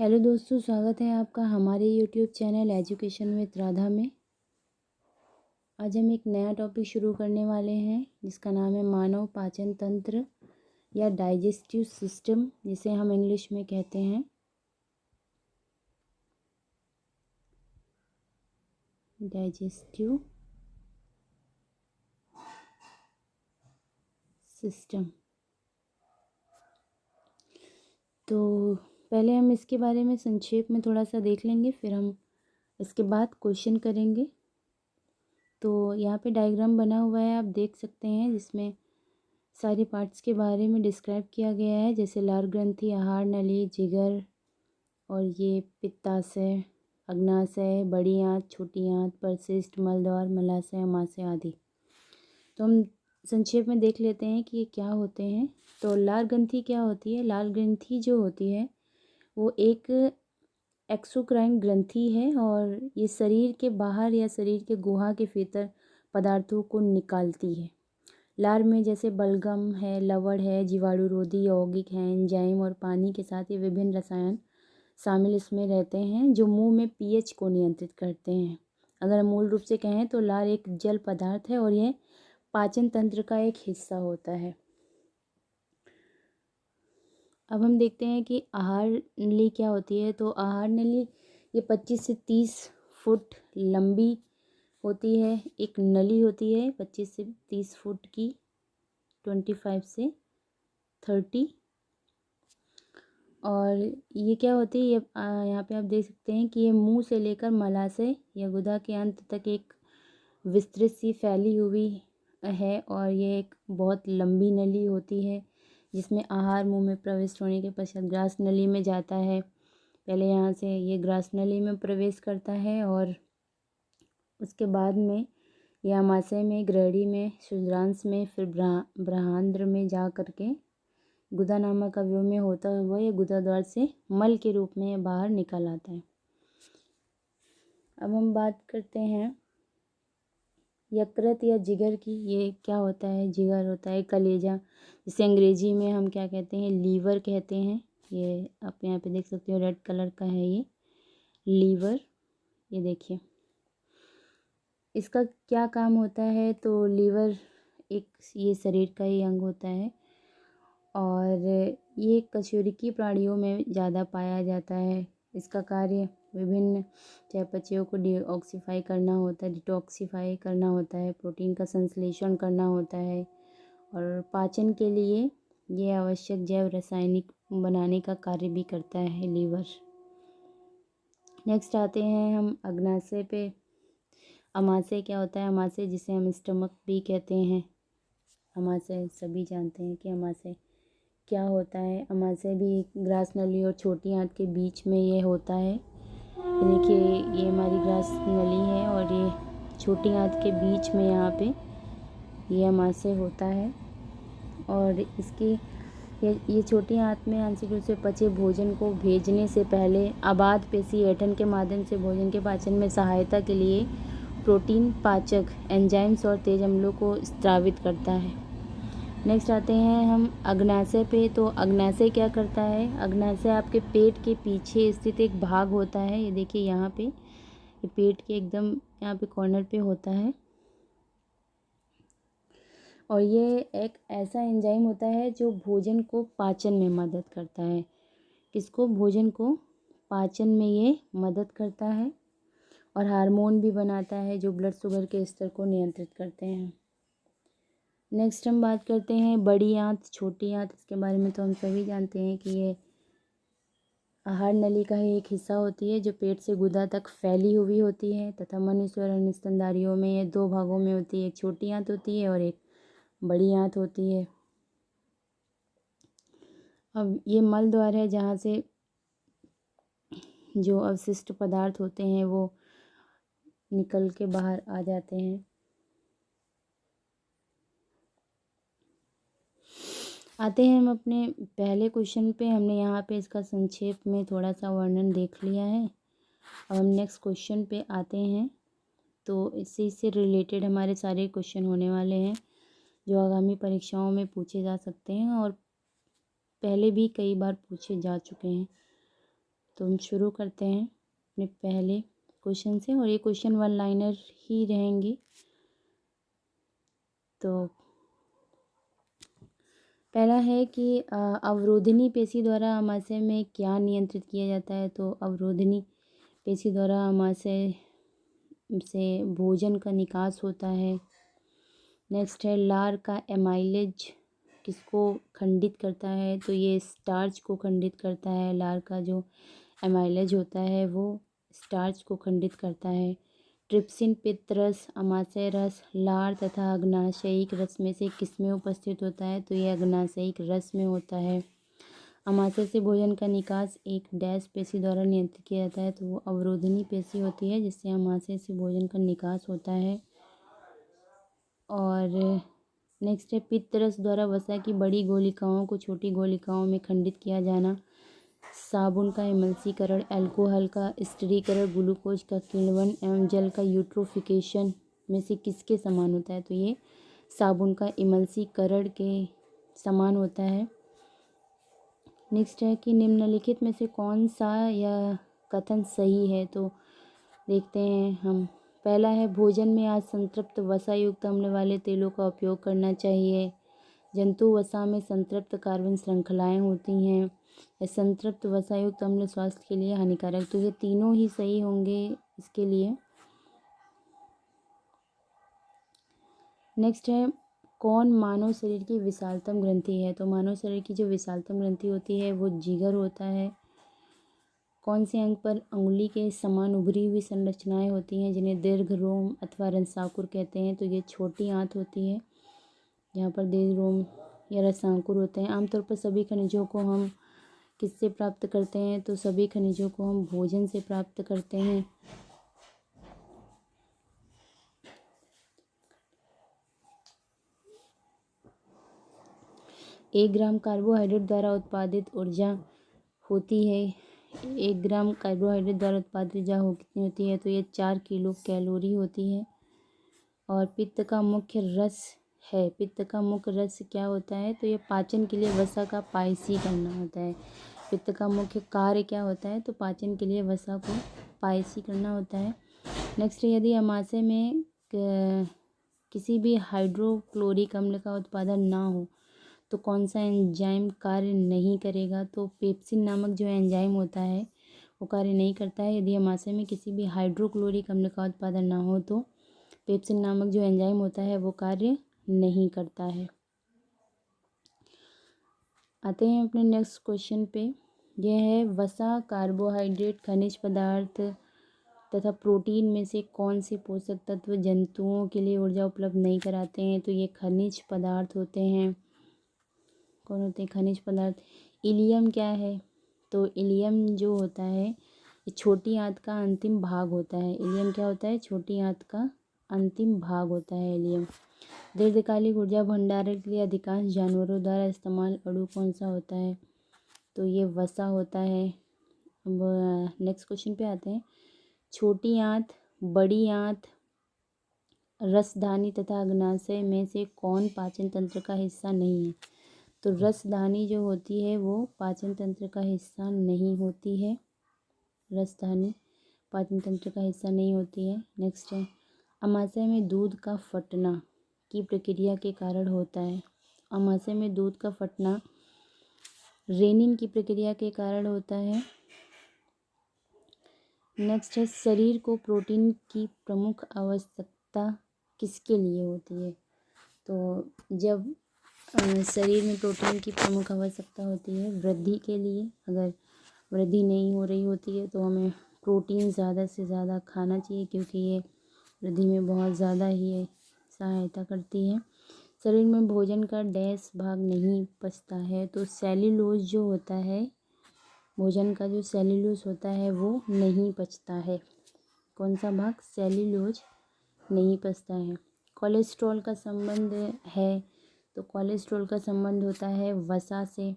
Hello दोस्तों, स्वागत है आपका हमारे YouTube channel education with Radha में। आज हम एक नया टॉपिक शुरू करने वाले हैं जिसका नाम है मानव पाचन तंत्र या डाइजेस्टिव सिस्टम, जिसे हम इंग्लिश में कहते हैं। Digestive system. तो पहले हम इसके बारे में संक्षेप में थोड़ा सा देख लेंगे, फिर हम इसके बाद क्वेश्चन करेंगे। तो यहाँ पे डायग्राम बना हुआ है, आप देख सकते हैं, जिसमें सारे पार्ट्स के बारे में डिस्क्राइब किया गया है, जैसे लार ग्रंथि, आहार नली, जिगर, और ये पित्ताशय, अग्नाशय, बड़ी आंत, छोटी आंत, परिशिष्ट, मलद्वार, मलाशय, अमाशय आदि। तो हम संक्षेप में देख लेते हैं कि ये क्या होते हैं। तो लार ग्रंथि क्या होती है? लार ग्रंथि जो होती है वो एक एक्सोक्राइन ग्रंथि है और ये शरीर के बाहर या शरीर के गुहा के भीतर पदार्थों को निकालती है। लार में जैसे बलगम है, लवण है, जीवाणुरोधी यौगिक हैं, एंजाइम और पानी के साथ ये विभिन्न रसायन शामिल इसमें रहते हैं जो मुंह में पीएच को नियंत्रित करते हैं। अगर मूल रूप से कहें तो लार एक जल पदार्थ है और यह पाचन तंत्र का एक हिस्सा होता है। अब हम देखते हैं कि आहार नली क्या होती है। तो आहार नली ये 25 से 30 फुट लंबी होती है। एक नली होती है 25 से 30 फुट की, 25 से 30। और ये क्या होती है, ये यहाँ पे आप देख सकते हैं कि ये मुंह से लेकर मलाशय या गुदा के अंत तक एक विस्तृत सी फैली हुई है और ये एक बहुत लंबी नली होती है जिसमें आहार मुंह में प्रविष्ट होने के पश्चात ग्रास नली में जाता है। पहले यहाँ से ये ग्रास नली में प्रवेश करता है और उसके बाद में यह अमाशय में, ग्रहणी में, शुद्रांश में, फिर ब्रह्मांत्र में जा करके गुदा नामक अवयव में होता हुआ ये गुदा द्वार से मल के रूप में बाहर निकल आता है। अब हम बात करते हैं यकृत या जिगर की। ये क्या होता है? जिगर होता है कलेजा, जिसे अंग्रेजी में हम क्या कहते हैं? लीवर कहते हैं। ये आप यहाँ पे देख सकते हो, रेड कलर का है ये लीवर। ये देखिए इसका क्या काम होता है। तो लीवर एक ये शरीर का ही अंग होता है और ये कशेरुकी प्राणियों में ज़्यादा पाया जाता है। इसका कार्य विभिन्न चयापचयों को डिऑक्सीफाई करना होता है, डिटॉक्सीफाई करना होता है, प्रोटीन का संश्लेषण करना होता है और पाचन के लिए ये आवश्यक जैव रासायनिक बनाने का कार्य भी करता है लीवर। नेक्स्ट आते हैं हम अग्नाशय पे। अमाशय क्या होता है? अमाशय जिसे हम स्टमक भी कहते हैं, अमाशय सभी जानते हैं कि अमाशय क्या होता है। अमाशय भी ग्रास नली और छोटी आंत के बीच में ये होता है। देखिए ये हमारी ग्रास नली है और ये छोटी आंत के बीच में यहाँ पे ये अमाशय होता है और इसकी ये छोटी आंत में आंशिक रूप से पचे भोजन को भेजने से पहले आबाद पेशी ऐंठन के माध्यम से भोजन के पाचन में सहायता के लिए प्रोटीन पाचक एंजाइम्स और तेज अम्लों को स्रावित करता है। नेक्स्ट आते हैं हम अग्नाशय पे। तो अग्नाशय क्या करता है? अग्नाशय आपके पेट के पीछे स्थित एक भाग होता है। ये देखिए यहाँ पे ये पेट के एकदम यहाँ पे कॉर्नर पे होता है और ये एक ऐसा एंजाइम होता है जो भोजन को पाचन में मदद करता है। किसको? भोजन को पाचन में ये मदद करता है और हार्मोन भी बनाता है जो ब्लड शुगर के स्तर को नियंत्रित करते हैं। नेक्स्ट हम बात करते हैं बड़ी आंत, छोटी आंत। इसके बारे में तो हम सभी जानते हैं कि ये आहार नली का ही एक हिस्सा होती है जो पेट से गुदा तक फैली हुई होती है तथा मनुष्य और अन्य स्तनधारियों में ये दो भागों में होती है। एक छोटी आंत होती है और एक बड़ी आंत होती है। अब ये मल द्वार है जहाँ से जो अवशिष्ट पदार्थ होते हैं वो निकल के बाहर आ जाते हैं। आते हैं हम अपने पहले क्वेश्चन पे। हमने यहाँ पे इसका संक्षेप में थोड़ा सा वर्णन देख लिया है। अब हम नेक्स्ट क्वेश्चन पे आते हैं। तो इससे रिलेटेड हमारे सारे क्वेश्चन होने वाले हैं जो आगामी परीक्षाओं में पूछे जा सकते हैं और पहले भी कई बार पूछे जा चुके हैं। तो हम शुरू करते हैं अपने पहले क्वेश्चन से, और ये क्वेश्चन वन लाइनर ही रहेंगे। तो पहला है कि अवरोधिनी पेशी द्वारा आमाशय में क्या नियंत्रित किया जाता है। तो अवरोधिनी पेशी द्वारा आमाशय से भोजन का निकास होता है। नेक्स्ट है लार का एमाइलेज किसको खंडित करता है। तो ये स्टार्च को खंडित करता है। लार का जो एमाइलेज होता है वो स्टार्च को खंडित करता है। ट्रिप्सिन पित्त रस, अमाशय रस, लार तथा अग्नाशयिक रस में से किसमें उपस्थित होता है। तो ये अग्नाशयिक रस में होता है। अमाशय से भोजन का निकास एक डैश पेशी द्वारा नियंत्रित किया जाता है। तो वो अवरोधिनी पेशी होती है जिससे अमाशय से भोजन का निकास होता है। और नेक्स्ट है पित्त रस द्वारा वसा की बड़ी गोलिकाओं को छोटी गोलिकाओं में खंडित किया जाना। साबुन का इमल्सीकरण, अल्कोहल का स्टीरीकरण, ग्लूकोज का किण्वन एवं जल का यूट्रोफिकेशन में से किसके समान होता है। तो ये साबुन का इमल्सीकरण के समान होता है। नेक्स्ट है कि निम्नलिखित में से कौन सा यह कथन सही है। तो देखते हैं हम। पहला है भोजन में आज संतृप्त वसा युक्त अम्ल वाले तेलों का उपयोग करना चाहिए। जंतु वसा में संतृप्त कार्बन श्रृंखलाएं होती हैं। संतृप्त वसा युक्त अम्ल स्वास्थ्य के लिए हानिकारक। तो ये तीनों ही सही होंगे इसके लिए। नेक्स्ट है कौन मानव शरीर की विशालतम ग्रंथि है। तो मानव शरीर की जो विशालतम ग्रंथि होती है वो जिगर होता है। कौन से अंग पर अंगुली के समान उभरी हुई संरचनाएं होती हैं जिन्हें दीर्घ रोम अथवा रसांकुर कहते हैं। तो ये छोटी आंत होती है जहाँ पर दीर्घ रोम या रसांकुर होते हैं। आमतौर पर सभी खनिजों को हम किससे प्राप्त करते हैं। तो सभी खनिजों को हम भोजन से प्राप्त करते हैं। एक ग्राम कार्बोहाइड्रेट द्वारा उत्पादित ऊर्जा होती है। 1 ग्राम कार्बोहाइड्रेट द्वारा उत्पादित ऊर्जा कितनी होती है। तो ये 4 किलो कैलोरी होती है। और पित्त का मुख्य रस है। पित्त का मुख्य रस क्या होता है। तो ये पाचन के लिए वसा का पायसी करना होता है। पित्त का मुख्य कार्य क्या होता है। तो पाचन के लिए वसा को पायसी करना होता है। नेक्स्ट यदि आमाशय में किसी भी हाइड्रोक्लोरिक अम्ल का उत्पादन ना हो तो कौन सा एंजाइम कार्य नहीं करेगा। तो पेप्सिन नामक जो एंजाइम होता है वो कार्य नहीं करता है। यदि आमाशय में किसी भी हाइड्रोक्लोरिक अम्ल का उत्पादन ना हो तो पेप्सिन नामक जो एंजाइम होता है वो कार्य नहीं करता है। आते हैं अपने नेक्स्ट क्वेश्चन पे। यह है वसा, कार्बोहाइड्रेट, खनिज पदार्थ तथा प्रोटीन में से कौन से पोषक तत्व जंतुओं के लिए ऊर्जा उपलब्ध नहीं कराते हैं। तो ये खनिज पदार्थ होते हैं। कौन होते हैं खनिज पदार्थ। इलियम क्या है। तो इलियम जो होता है ये छोटी आंत का अंतिम भाग होता है। इलियम क्या होता है। छोटी आंत का अंतिम भाग होता है इलियम। दीर्घकालिक ऊर्जा भंडारण के लिए अधिकांश जानवरों द्वारा इस्तेमाल अणु कौन सा होता है। तो ये वसा होता है। अब नेक्स्ट क्वेश्चन पे आते हैं। छोटी आंत, बड़ी आंत, रसधानी तथा अग्नाशय में से कौन पाचन तंत्र का हिस्सा नहीं है। तो रसधानी जो होती है वो पाचन तंत्र का हिस्सा नहीं होती है। रसधानी पाचन तंत्र का हिस्सा नहीं होती है। नेक्स्ट है आमाशय में दूध का फटना की प्रक्रिया के कारण होता है। आमाशय में दूध का फटना रेनिन की प्रक्रिया के कारण होता है। नेक्स्ट है शरीर को प्रोटीन की प्रमुख आवश्यकता किसके लिए होती है। तो जब शरीर में प्रोटीन की प्रमुख आवश्यकता होती है वृद्धि के लिए। अगर वृद्धि नहीं हो रही होती है तो हमें प्रोटीन ज़्यादा से ज़्यादा खाना चाहिए क्योंकि ये वृद्धि में बहुत ज़्यादा ही सहायता करती है। शरीर में भोजन का डैश भाग नहीं पचता है। तो सेल्यूलोज जो होता है, भोजन का जो सेल्यूलोज होता है वो नहीं पचता है। कौन सा भाग। सेल्यूलोज नहीं पचता है। कोलेस्ट्रॉल का संबंध है। तो कोलेस्ट्रॉल का संबंध होता है वसा से।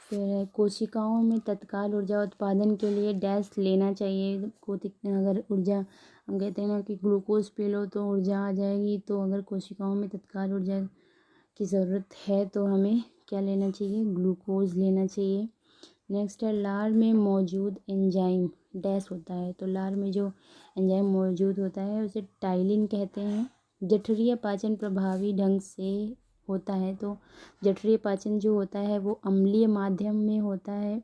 फिर कोशिकाओं में तत्काल ऊर्जा उत्पादन के लिए डैश लेना चाहिए। अगर ऊर्जा हम कहते हैं ना कि ग्लूकोज पी लो तो ऊर्जा आ जाएगी। तो अगर कोशिकाओं में तत्काल ऊर्जा की ज़रूरत है तो हमें क्या लेना चाहिए। ग्लूकोज लेना चाहिए। नेक्स्ट है लार में मौजूद एंजाइम डैश होता है, तो लार में जो एंजाइम मौजूद होता है उसे टाइलिन कहते हैं। जठरीय पाचन प्रभावी ढंग से होता है, तो जठरीय पाचन जो होता है वो अम्लीय माध्यम में होता है।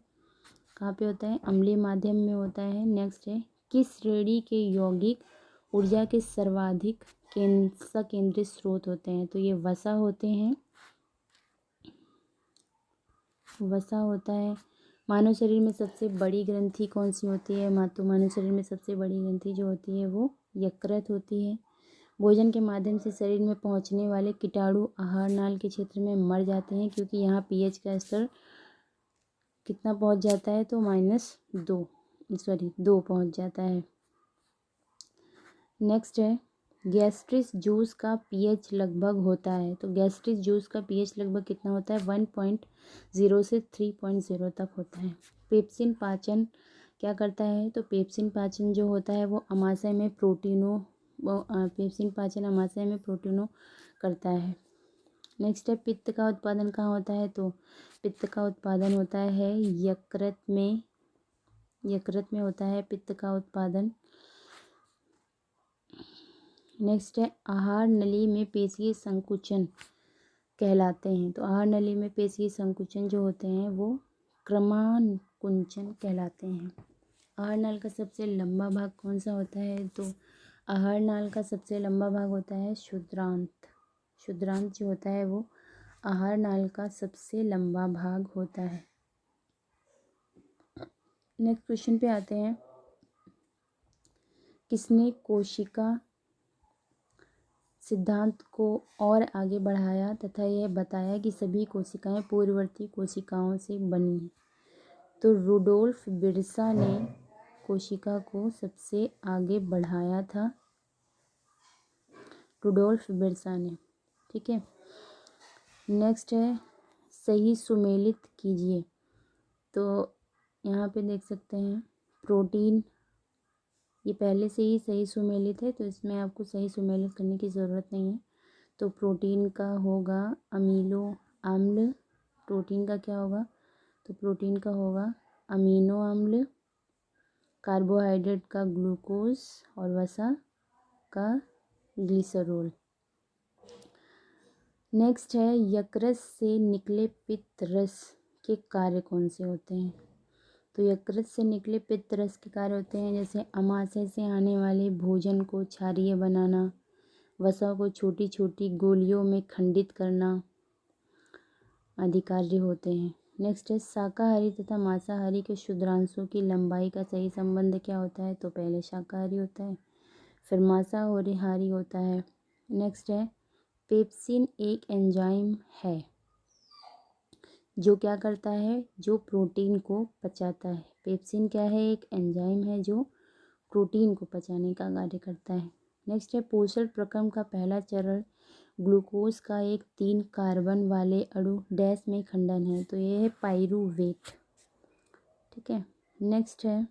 कहाँ पे होता है? अम्लीय माध्यम में होता है। नेक्स्ट है किस श्रेणी के यौगिक ऊर्जा के सर्वाधिक केंद्रित स्रोत होते हैं, तो ये वसा होते हैं। वसा होता है। मानव शरीर में सबसे बड़ी ग्रंथि कौन सी होती है? मानव शरीर में सबसे बड़ी ग्रंथि जो होती है वो यकृत होती है। भोजन के माध्यम से शरीर में पहुंचने वाले कीटाणु आहार नाल के क्षेत्र में मर जाते हैं, क्योंकि यहाँ पीएच का स्तर कितना पहुंच जाता है? तो -2 पहुंच जाता है। नेक्स्ट है गैस्ट्रिक जूस का पीएच लगभग होता है, तो गैस्ट्रिक जूस का पीएच लगभग कितना होता है? 1.0 से 3.0 तक होता है। पेप्सिन पाचन क्या करता है? तो पेप्सिन पाचन जो होता है वो अमाशय में प्रोटीनों पेप्सिन पाचन अमाशय में प्रोटीनों करता है। नेक्स्ट है पित्त का उत्पादन कहाँ होता है? तो पित्त का उत्पादन होता है यकृत में होता है पित्त का उत्पादन। नेक्स्ट है आहार नली में पेशीय संकुचन कहलाते हैं, तो आहार नली में पेशीय संकुचन जो होते हैं वो क्रमानुकुंचन कहलाते हैं। आहार नाल का सबसे लंबा भाग कौन सा होता है? तो आहार नाल का सबसे लंबा भाग होता है क्षुद्रांत। क्षुद्रांत जो होता है वो आहार नाल का सबसे लंबा भाग होता है। नेक्स्ट क्वेश्चन पे आते हैं। किसने कोशिका सिद्धांत को और आगे बढ़ाया तथा यह बताया कि सभी कोशिकाएं पूर्ववर्ती कोशिकाओं से बनी हैं? तो रुडोल्फ बिरसा ने कोशिका को सबसे आगे बढ़ाया था, रुडोल्फ बिरसा ने। ठीक है। नेक्स्ट है सही सुमेलित कीजिए, तो यहाँ पे देख सकते हैं प्रोटीन ये पहले से ही सही सुमेलित है, तो इसमें आपको सही सुमेलित करने की ज़रूरत नहीं है। तो प्रोटीन का होगा अमीनो अम्ल। प्रोटीन का क्या होगा? तो प्रोटीन का होगा अमीनो अम्ल। कार्बोहाइड्रेट का ग्लूकोज और वसा का ग्लिसरॉल। नेक्स्ट है यकृत से निकले पित्त रस के कार्य कौन से होते हैं? तो यकृत से निकले पित्त रस के कार्य होते हैं जैसे अमाशय से आने वाले भोजन को क्षारीय बनाना, वसा को छोटी छोटी गोलियों में खंडित करना आदि कार्य होते हैं। नेक्स्ट है शाकाहारी तथा मांसाहारी के क्षुद्रांशों की लंबाई का सही संबंध क्या होता है? तो पहले शाकाहारी होता है फिर मांसाहारी होता है। नेक्स्ट है पेप्सिन एक एंजाइम है जो क्या करता है? जो प्रोटीन को पचाता है। पेप्सिन क्या है? एक एंजाइम है जो प्रोटीन को पचाने का कार्य करता है। नेक्स्ट है पोषण प्रक्रम का पहला चरण ग्लूकोज का एक 3 कार्बन वाले अणु डैश में खंडन है, तो ये है पाइरूवेट। ठीक है। नेक्स्ट है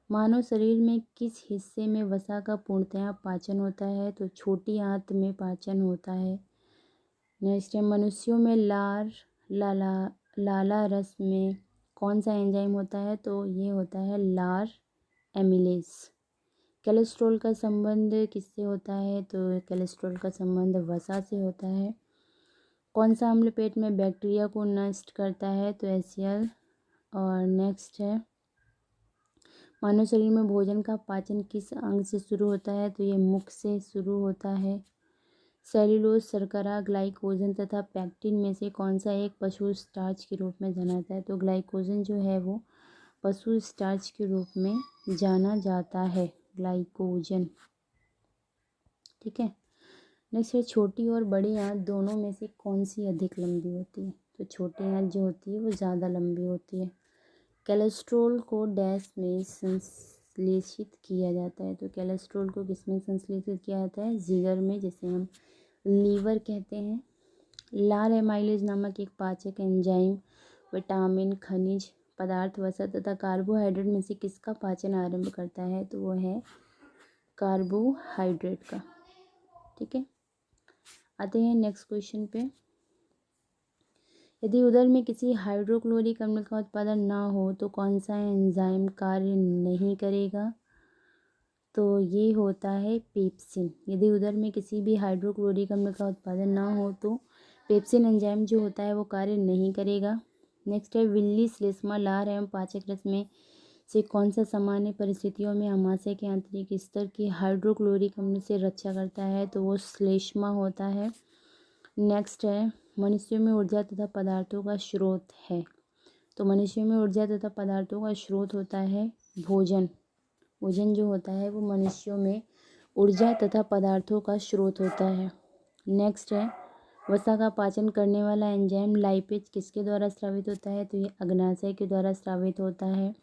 मानव शरीर में किस हिस्से में वसा का पूर्णतया पाचन होता है? तो छोटी आंत में पाचन होता है। नेक्स्ट है मनुष्यों में लाला रस में कौन सा एंजाइम होता है? तो ये होता है लार एमिलेज। कोलेस्ट्रॉल का संबंध किससे होता है? तो कोलेस्ट्रॉल का संबंध वसा से होता है। कौन सा अम्ल पेट में बैक्टीरिया को नष्ट करता है? तो HCl। और नेक्स्ट है मानव शरीर में भोजन का पाचन किस अंग से शुरू होता है? तो ये मुख से शुरू होता है। सेल्यूलोज शर्करा ग्लाइकोजन तथा पैक्टिन में से कौन सा एक पशु स्टार्च के रूप में जाना जाता है? तो ग्लाइकोजन जो है वो पशु स्टार्च के रूप में जाना जाता है, ग्लाइकोजन। ठीक है। नेक्स्ट है छोटी और बड़ी आंत दोनों में से कौन सी अधिक लंबी होती है? तो छोटी आंत जो होती है वो ज़्यादा लंबी होती है। कोलेस्ट्रॉल को डैश में संश्लेषित किया जाता है, तो कोलेस्ट्रॉल को किसमें संश्लेषित किया जाता है? जिगर में, जिसे हम लीवर कहते हैं। लार एमाइलेज नामक एक पाचक एंजाइम विटामिन खनिज पदार्थ वसा तथा कार्बोहाइड्रेट में से किसका पाचन आरंभ करता है? तो वो है कार्बोहाइड्रेट का। ठीक है। आते हैं नेक्स्ट क्वेश्चन पे। यदि उदर में किसी हाइड्रोक्लोरिक अम्ल का उत्पादन ना हो तो कौन सा एंजाइम कार्य नहीं करेगा? तो ये होता है पेप्सिन। यदि उदर में किसी भी हाइड्रोक्लोरिक अम्ल का उत्पादन ना हो तो पेप्सिन एंजाइम जो होता है वो कार्य नहीं करेगा। नेक्स्ट है, विल्ली श्लेष्मा लार एवं पाचक रस में से कौन सा सामान्य परिस्थितियों में आमाशय के आंतरिक स्तर की हाइड्रोक्लोरिक अम्ल से रक्षा करता है? तो वो श्लेष्मा होता है। नेक्स्ट है, मनुष्यों में ऊर्जा तथा पदार्थों का स्रोत है। तो मनुष्यों में ऊर्जा तथा पदार्थों का स्रोत होता है भोजन। भोजन जो होता है वो मनुष्यों में ऊर्जा तथा पदार्थों का स्रोत होता है। नेक्स्ट है, वसा का पाचन करने वाला एंजाइम लाइपेज किसके द्वारा स्रावित होता है? तो ये अग्नाशय के द्वारा स्रावित होता है।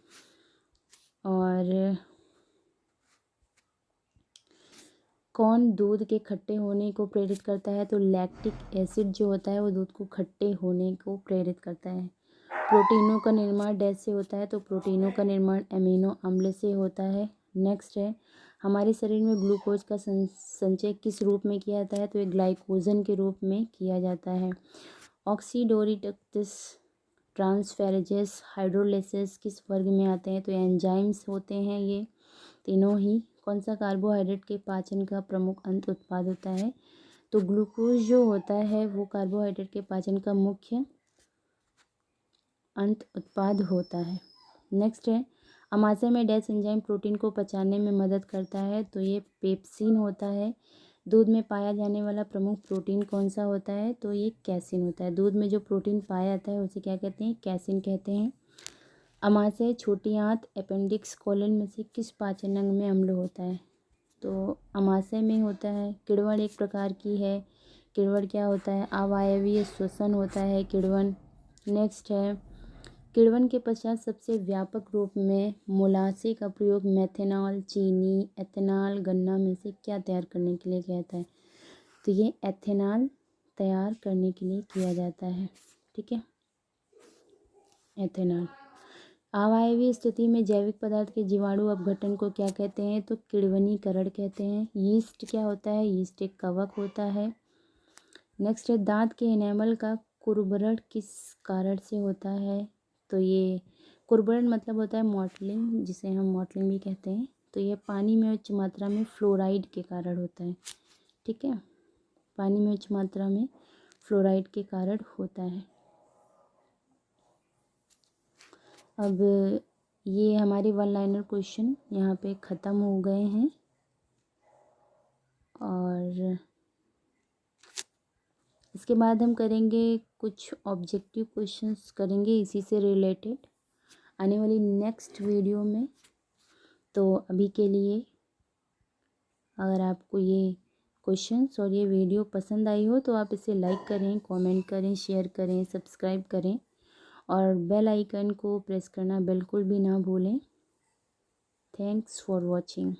और कौन दूध के खट्टे होने को प्रेरित करता है? तो लैक्टिक एसिड जो होता है वो दूध को खट्टे होने को प्रेरित करता है। प्रोटीनों का निर्माण डैश से होता है? तो प्रोटीनों का निर्माण एमिनो अम्ल से होता है। नेक्स्ट है, हमारे शरीर में ग्लूकोज का संचय किस रूप में किया जाता है? तो ये ग्लाइकोजन के रूप में किया जाता है। ऑक्सीडोरिडक्टिस, ट्रांसफेरेजेस, हाइड्रोलिसिस किस वर्ग में आते हैं? तो एंजाइम्स होते हैं ये तीनों ही। कौन सा कार्बोहाइड्रेट के पाचन का प्रमुख अंत उत्पाद होता है? तो ग्लूकोज जो होता है वो कार्बोहाइड्रेट के पाचन का मुख्य अंत उत्पाद होता है। नेक्स्ट है, अमाशय में डैश एंजाइम प्रोटीन को पचाने में मदद करता है? तो ये पेप्सिन होता है। दूध में पाया जाने वाला प्रमुख प्रोटीन कौन सा होता है? तो ये कैसिन होता है। दूध में जो प्रोटीन पाया जाता है उसे क्या कहते हैं? कैसिन कहते हैं। अमाशय, छोटी आंत, अपेंडिक्स, कोलन में से किस पाचन अंग में अम्ल होता है? तो अमाशय में होता है। किण्वन एक प्रकार की है। किण्वन क्या होता है? अवायवीय श्वसन होता है किण्वन। नेक्स्ट है, किण्वन के पश्चात सबसे व्यापक रूप में मोलासे का प्रयोग मेथेनॉल, चीनी, एथेनॉल, गन्ना में से क्या तैयार करने के लिए किया जाता है? तो ये एथेनॉल तैयार करने के लिए किया जाता है। ठीक है, एथेनॉल। अवायवीय स्थिति में जैविक पदार्थ के जीवाणु अपघटन को क्या कहते हैं? तो किण्वनीकरण कहते हैं। यीस्ट क्या होता है? यीस्ट एक कवक होता है। नेक्स्ट है, दांत के एनेमल का कुर्बरण किस कारण से होता है? तो ये कुर्बरण मतलब होता है मॉटलिंग, जिसे हम मॉटलिंग भी कहते हैं। तो ये पानी में उच्च मात्रा में फ्लोराइड के कारण होता है। ठीक है, पानी में उच्च मात्रा में फ्लोराइड के कारण होता है। अब ये हमारे वन लाइनर क्वेश्चन यहाँ पे ख़त्म हो गए हैं और इसके बाद हम करेंगे कुछ ऑब्जेक्टिव क्वेश्चंस करेंगे इसी से रिलेटेड आने वाली नेक्स्ट वीडियो में। तो अभी के लिए अगर आपको ये क्वेश्चंस और ये वीडियो पसंद आई हो तो आप इसे लाइक करें, कमेंट करें, शेयर करें, सब्सक्राइब करें और बेल आइकन को प्रेस करना बिल्कुल भी ना भूलें। Thanks for watching.